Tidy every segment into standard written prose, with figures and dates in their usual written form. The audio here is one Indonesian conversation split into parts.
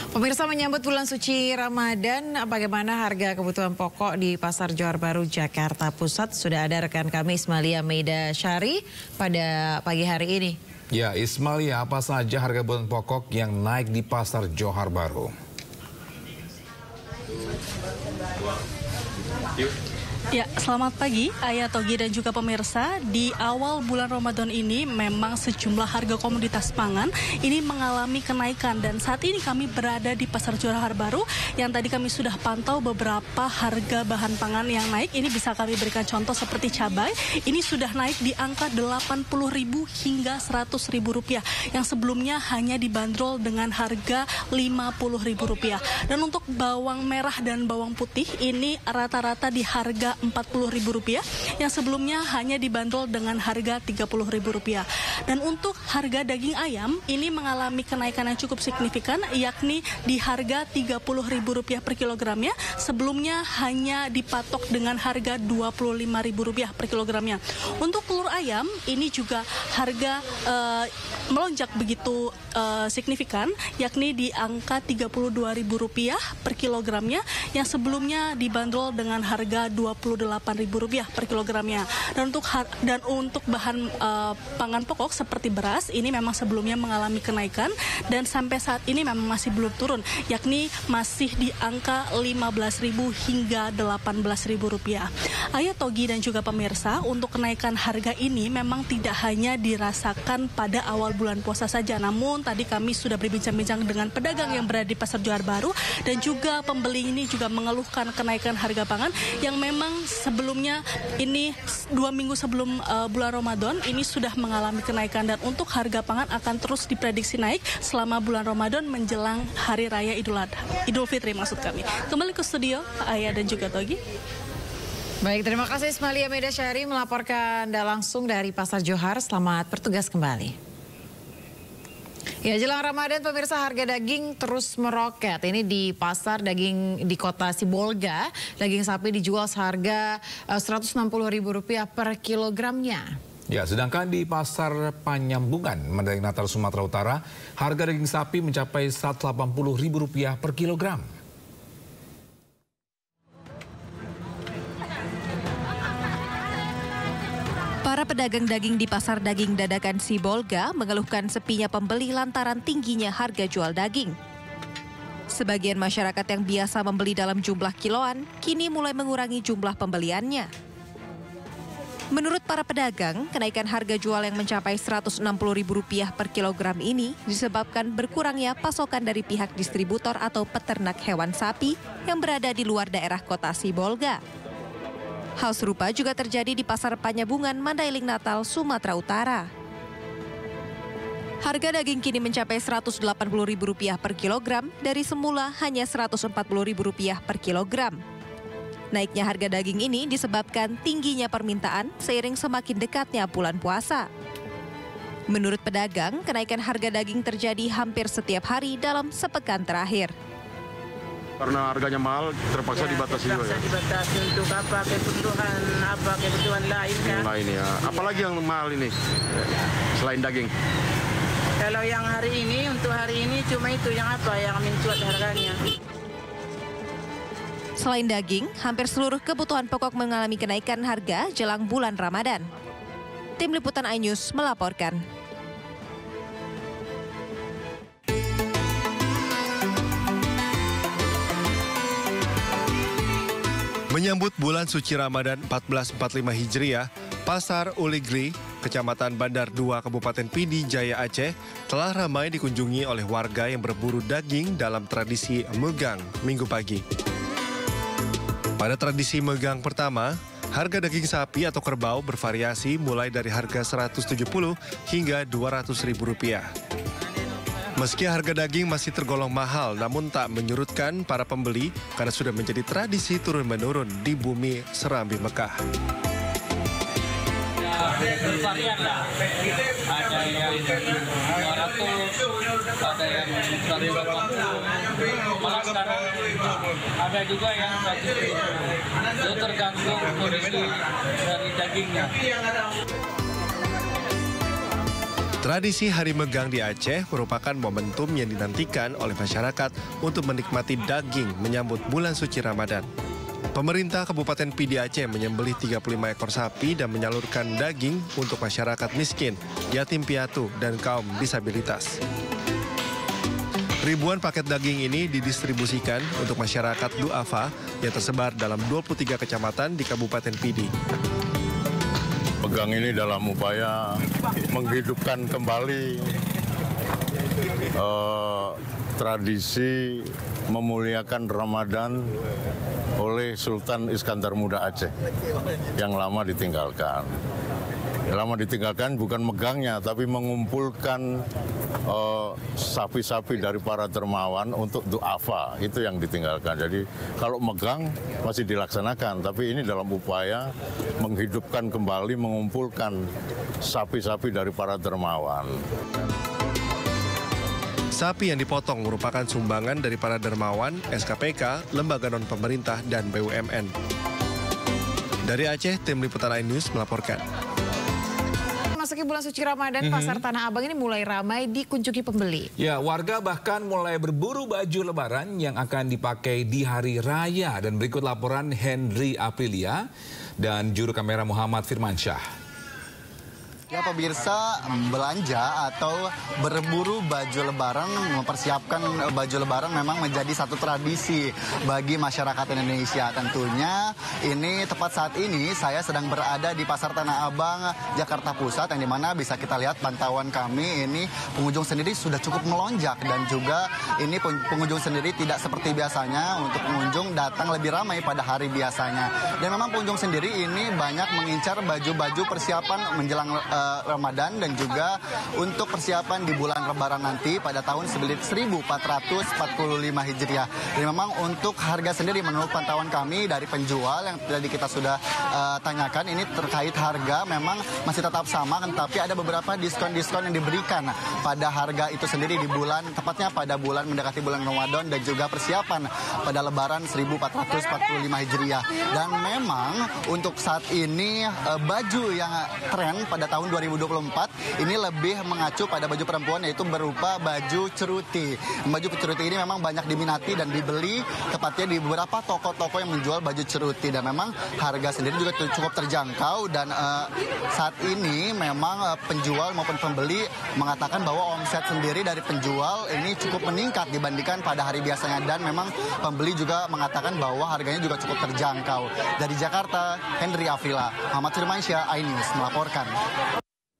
Pemirsa, menyambut bulan suci Ramadan, bagaimana harga kebutuhan pokok di Pasar Johar Baru, Jakarta Pusat? Sudah ada rekan kami Ismalia Meida Syari pada pagi hari ini. Ya, Ismalia, apa saja harga kebutuhan pokok yang naik di Pasar Johar Baru? Ya, selamat pagi Ayah, Togi dan juga pemirsa. Di awal bulan Ramadan ini memang sejumlah harga komoditas pangan ini mengalami kenaikan, dan saat ini kami berada di Pasar Johar Baru yang tadi kami sudah pantau beberapa harga bahan pangan yang naik. Ini bisa kami berikan contoh seperti cabai, ini sudah naik di angka Rp80.000 hingga Rp100.000 yang sebelumnya hanya dibanderol dengan harga Rp50.000. Dan untuk bawang merah dan bawang putih ini rata-rata di harga Rp40.000 yang sebelumnya hanya dibanderol dengan harga Rp30.000. Dan untuk harga daging ayam ini mengalami kenaikan yang cukup signifikan, yakni di harga Rp30.000 per kilogramnya, sebelumnya hanya dipatok dengan harga Rp25.000 per kilogramnya. Untuk telur ayam ini juga harga melonjak begitu signifikan, yakni di angka Rp32.000 per kilogramnya yang sebelumnya dibanderol dengan harga Rp28.000 per kilogramnya. Dan untuk bahan pangan pokok seperti beras ini memang sebelumnya mengalami kenaikan dan sampai saat ini memang masih belum turun, yakni masih di angka Rp15.000 hingga Rp18.000. Ayah, Togi dan juga pemirsa, untuk kenaikan harga ini memang tidak hanya dirasakan pada awal bulan puasa saja, namun tadi kami sudah berbincang-bincang dengan pedagang yang berada di Pasar Johar Baru dan juga pembeli ini juga mengeluhkan kenaikan harga pangan yang memang sebelumnya ini 2 minggu sebelum bulan Ramadan ini sudah mengalami kenaikan, dan untuk harga pangan akan terus diprediksi naik selama bulan Ramadan menjelang Hari Raya Idul Fitri maksud kami. Kembali ke studio, Ayah dan juga Togi. Baik, terima kasih Ismalia Meida Syari melaporkan langsung dari Pasar Johar. Selamat bertugas kembali. Ya, jelang Ramadan pemirsa, harga daging terus meroket. Ini di pasar daging di kota Sibolga, daging sapi dijual seharga Rp160.000 per kilogramnya. Ya, sedangkan di pasar Panyambungan, Mandailing Natal, Sumatera Utara, harga daging sapi mencapai Rp180.000 per kilogram. Para pedagang daging di pasar daging dadakan Sibolga mengeluhkan sepinya pembeli lantaran tingginya harga jual daging. Sebagian masyarakat yang biasa membeli dalam jumlah kiloan, kini mulai mengurangi jumlah pembeliannya. Menurut para pedagang, kenaikan harga jual yang mencapai Rp160.000 per kilogram ini disebabkan berkurangnya pasokan dari pihak distributor atau peternak hewan sapi yang berada di luar daerah kota Sibolga. Hal serupa juga terjadi di Pasar Panyambungan, Mandailing Natal, Sumatera Utara. Harga daging kini mencapai Rp180.000 per kilogram dari semula hanya Rp140.000 per kilogram. Naiknya harga daging ini disebabkan tingginya permintaan seiring semakin dekatnya bulan puasa. Menurut pedagang, kenaikan harga daging terjadi hampir setiap hari dalam sepekan terakhir. Karena harganya mahal, terpaksa dibatasi juga ya? Dibatasi untuk apa, kebutuhan lain kan? Lain ya. Apalagi yang mahal ini, selain daging? Kalau yang hari ini, untuk hari ini cuma itu yang mencuat harganya. Selain daging, hampir seluruh kebutuhan pokok mengalami kenaikan harga jelang bulan Ramadan. Tim Liputan iNews melaporkan. Menyambut bulan suci Ramadan 1445 Hijriah, Pasar Uligli, Kecamatan Bandar 2, Kabupaten Pidi Jaya, Aceh, telah ramai dikunjungi oleh warga yang berburu daging dalam tradisi megang Minggu pagi. Pada tradisi megang pertama, harga daging sapi atau kerbau bervariasi mulai dari harga Rp170 hingga Rp200.000. Meski harga daging masih tergolong mahal, namun tak menyurutkan para pembeli karena sudah menjadi tradisi turun-menurun di bumi Serambi Mekah. Bervarian lah, ada yang 200, ada yang 180, malah sekarang ada juga yang 100.000. Itu tergantung kondisi dari dagingnya. Tradisi Hari Megang di Aceh merupakan momentum yang dinantikan oleh masyarakat untuk menikmati daging menyambut bulan suci Ramadan. Pemerintah Kabupaten Pidi Aceh menyembelih 35 ekor sapi dan menyalurkan daging untuk masyarakat miskin, yatim piatu, dan kaum disabilitas. Ribuan paket daging ini didistribusikan untuk masyarakat duafa yang tersebar dalam 23 kecamatan di Kabupaten Pidi. Megang ini dalam upaya menghidupkan kembali tradisi memuliakan Ramadan oleh Sultan Iskandar Muda Aceh yang lama ditinggalkan. Lama ditinggalkan bukan megangnya, tapi mengumpulkan sapi-sapi dari para dermawan untuk duafa, itu yang ditinggalkan. Jadi kalau megang masih dilaksanakan, tapi ini dalam upaya menghidupkan kembali, mengumpulkan sapi-sapi dari para dermawan. Sapi yang dipotong merupakan sumbangan dari para dermawan, SKPK, lembaga non-pemerintah, dan BUMN. Dari Aceh, tim Liputan iNews melaporkan. Memasuki bulan suci Ramadan, Pasar Tanah Abang ini mulai ramai dikunjungi pembeli. Ya, warga bahkan mulai berburu baju lebaran yang akan dipakai di hari raya. Dan berikut laporan Henry Aprilia dan juru kamera Muhammad Firmansyah. Ya pemirsa, belanja atau berburu baju lebaran, mempersiapkan baju lebaran memang menjadi satu tradisi bagi masyarakat Indonesia. Tentunya ini tepat saat ini saya sedang berada di Pasar Tanah Abang, Jakarta Pusat, yang dimana bisa kita lihat pantauan kami ini pengunjung sendiri sudah cukup melonjak, dan juga ini pengunjung sendiri tidak seperti biasanya. Untuk pengunjung datang lebih ramai pada hari biasanya, dan memang pengunjung sendiri ini banyak mengincar baju-baju persiapan menjelang Ramadan dan juga untuk persiapan di bulan Lebaran nanti pada tahun 1445 Hijriah. Dan memang untuk harga sendiri menurut pantauan kami dari penjual yang tadi kita sudah tanyakan, ini terkait harga memang masih tetap sama, tapi ada beberapa diskon-diskon yang diberikan pada harga itu sendiri di bulan, tepatnya pada bulan mendekati bulan Ramadan dan juga persiapan pada Lebaran 1445 Hijriah. Dan memang untuk saat ini baju yang tren pada tahun 2024 ini lebih mengacu pada baju perempuan, yaitu berupa baju ceruti. Baju ceruti ini memang banyak diminati dan dibeli tepatnya di beberapa toko-toko yang menjual baju ceruti, dan memang harga sendiri juga cukup terjangkau. Dan saat ini memang penjual maupun pembeli mengatakan bahwa omset sendiri dari penjual ini cukup meningkat dibandingkan pada hari biasanya, dan memang pembeli juga mengatakan bahwa harganya juga cukup terjangkau. Dari Jakarta, Henry Afrila, Muhammad Firmansyah, iNews melaporkan.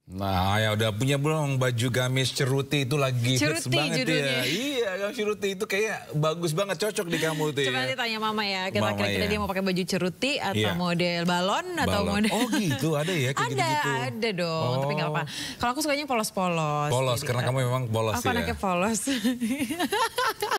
Nah, ya udah punya belum baju gamis ceruti itu lagi hits banget judulnya. Ya. Iya, gamis ceruti itu kayak bagus banget, cocok di kamu tuh. Coba ya. ditanya mama ya, kira-kira ya. dia mau pakai baju ceruti atau model balon atau model. Oh gitu, ada ya kayak gitu-gitu. Ada dong, tapi nggak apa. Kalau aku sukanya polos-polos. Polos, karena kamu memang polos aku ya. anaknya polos.